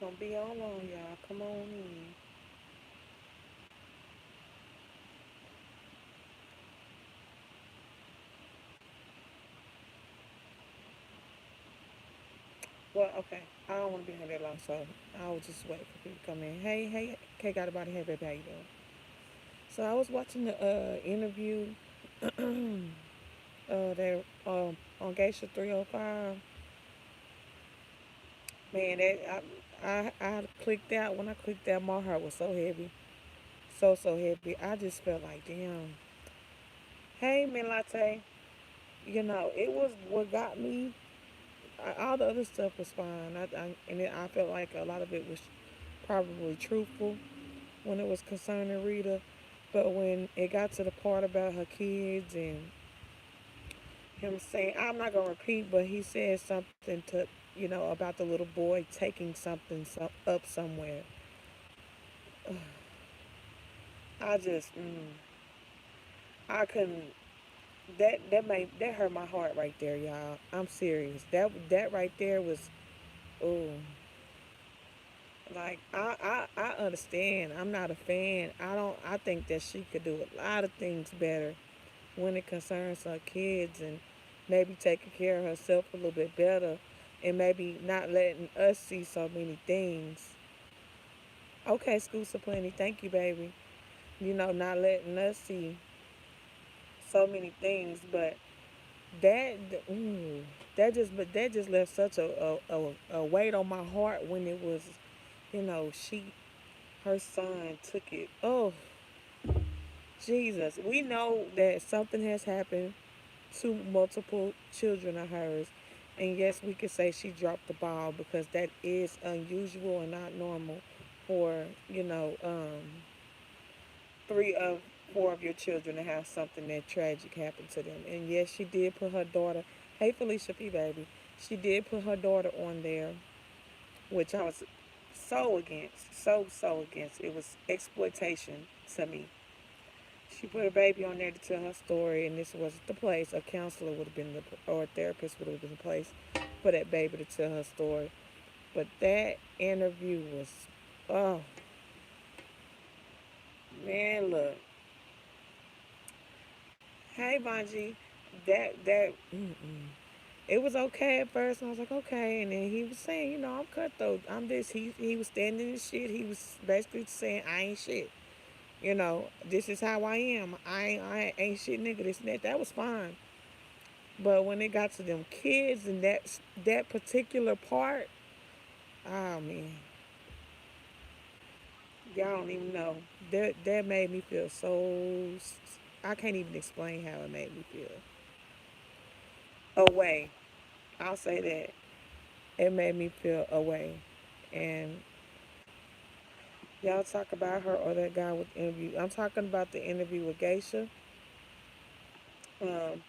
gonna be on long, y'all. Come on in. Well, okay. I don't want to be here that long, so I'll just wait for people to come in. Hey, K got about it. Hey, baby, how you doing? So I was watching the interview there on Geisha 305. Man, I clicked out. When I clicked out, my heart was so heavy, so heavy. I just felt like, damn. Hey, Min Latte. It was what got me. All the other stuff was fine. I felt like a lot of it was probably truthful when it was concerning Rita. But when it got to the part about her kids and him saying, I'm not going to repeat, but he said something about the little boy taking something up somewhere. I just, I couldn't. That hurt my heart right there, y'all. I'm serious. That right there was, oh, like I understand. I'm not a fan. I think that she could do a lot of things better when it concerns her kids and maybe taking care of herself a little bit better and maybe not letting us see so many things. Okay, School Plenty, thank you, baby. Not letting us see so many things, but that ooh, that just left such a weight on my heart when it was, she her son took it. Oh, Jesus. We know that something has happened to multiple children of hers. And yes, we could say she dropped the ball because that is unusual and not normal for, three of four of your children to have something that tragic happen to them. And yes, she did put her daughter, hey Felicia P. Baby, she did put her daughter on there, which I was so against, so against. It was exploitation to me. She put her baby on there to tell her story, and this wasn't the place. A counselor would have been or a therapist would have been the place for that baby to tell her story. But that interview was, oh man, look, hey Bonji, it was okay at first, and I was like, okay, and then he was saying, I'm cutthroat, I'm this. He was standing in shit. He was basically saying, I ain't shit. This is how I am. I ain't shit, nigga. This and that. That was fine. But when it got to them kids and that particular part, oh man, y'all don't even know. That made me feel so. I can't even explain how it made me feel. Away. I'll say that it made me feel away. And y'all talk about her or that guy with the interview. I'm talking about the interview with Geisha. Um,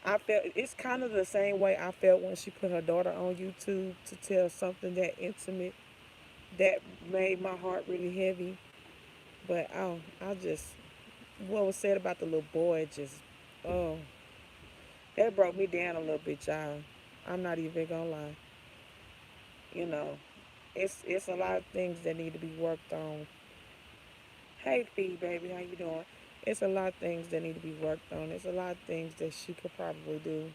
I felt it's kind of the same way I felt when she put her daughter on YouTube to tell something that intimate that made my heart really heavy. But I just what was said about the little boy just oh that broke me down a little bit, y'all. I'm not even gonna lie. You know, it's a lot of things that need to be worked on. Hey, Fee, baby, how you doing? It's a lot of things that need to be worked on. It's a lot of things that she could probably do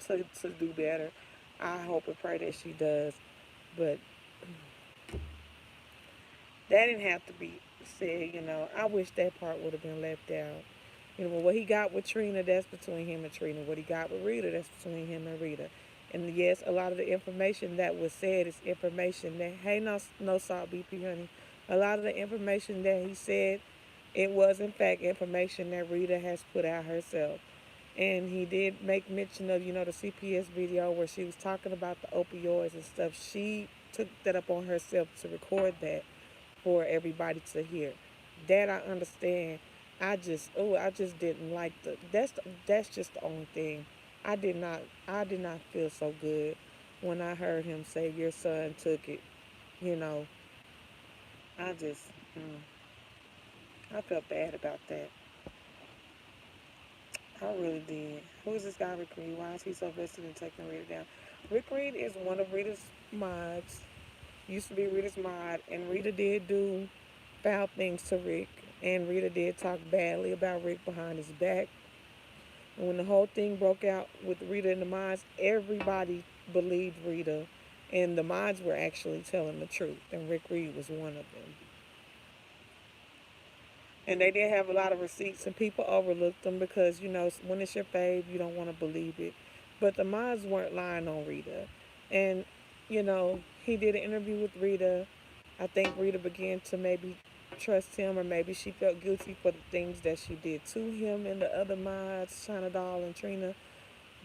to do better. I hope and pray that she does. But that didn't have to be said. I wish that part would have been left out. What he got with Trina, that's between him and Trina. What he got with Rita, that's between him and Rita. And yes, a lot of the information that was said is information that, hey, no salt, BP, honey. A lot of the information that he said, it was in fact information that Rita has put out herself. And he did make mention of, the CPS video where she was talking about the opioids and stuff. She took that up on herself to record that for everybody to hear. That I understand. I just didn't like that's just the only thing. I did not feel so good when I heard him say your son took it. You know, I just I felt bad about that. I really did. Who is this guy, Rick Reed? Why is he so vested in taking Rita down? Rick Reed is one of Rita's mods. used to be Rita's mod, and Rita did do foul things to Rick, and Rita did talk badly about Rick behind his back. And when the whole thing broke out with Rita and the mods, everybody believed Rita, and the mods were actually telling the truth, and Rick Reed was one of them. And they did have a lot of receipts, and people overlooked them because, when it's your fave, you don't want to believe it. But the mods weren't lying on Rita. And, he did an interview with Rita. I think Rita began to maybe trust him, or maybe she felt guilty for the things that she did to him and the other mods, China Doll and Trina.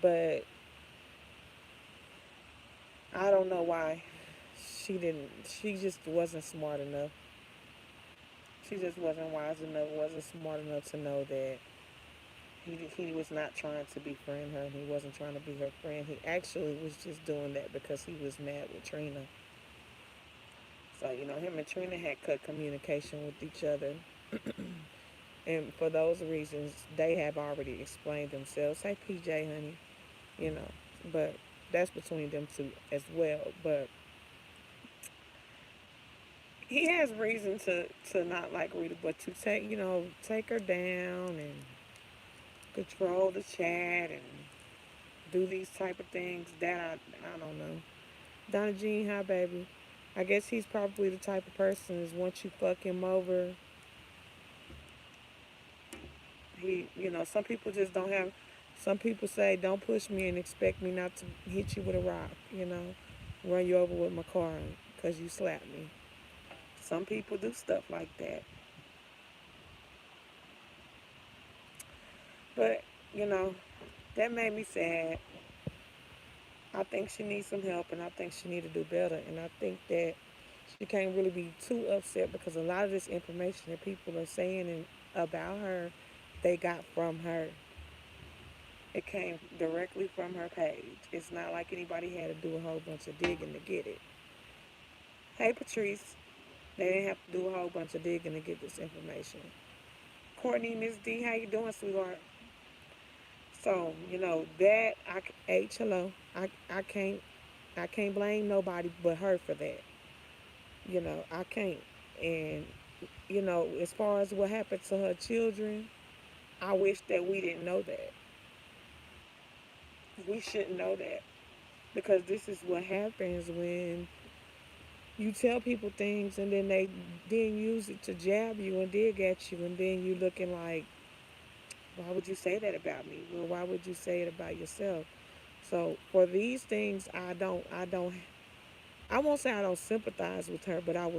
But I don't know why she just wasn't smart enough. She just wasn't wise enough, wasn't smart enough to know that he was not trying to befriend her. He wasn't trying to be her friend. He actually was just doing that because he was mad with Trina. So, him and Trina had cut communication with each other. And for those reasons, they have already explained themselves. Hey, PJ, honey, you know. But that's between them two as well. But he has reason to not like Rita, but to take her down and control the chat and do these type of things. That I don't know. Donna Jean, hi baby. I guess he's probably the type of person is once you fuck him over, some people just don't have. Some people say don't push me and expect me not to hit you with a rock. Run you over with my car because you slapped me. Some people do stuff like that. But you know that made me sad. I think she needs some help, and I think she need to do better. And I think that she can't really be too upset because a lot of this information that people are saying about her, they got from her. It came directly from her page. It's not like anybody had to do a whole bunch of digging to get it. Hey, Patrice. They didn't have to do a whole bunch of digging to get this information. Courtney, Miss D, how you doing, sweetheart? So that hello. I can't blame nobody but her for that. I can't. And as far as what happened to her children, I wish that we didn't know that. We shouldn't know that because this is what happens when you tell people things and then they then use it to jab you and dig at you, and then you looking like, why would you say that about me? Well, why would you say it about yourself? So for these things, I won't say I don't sympathize with her, but I will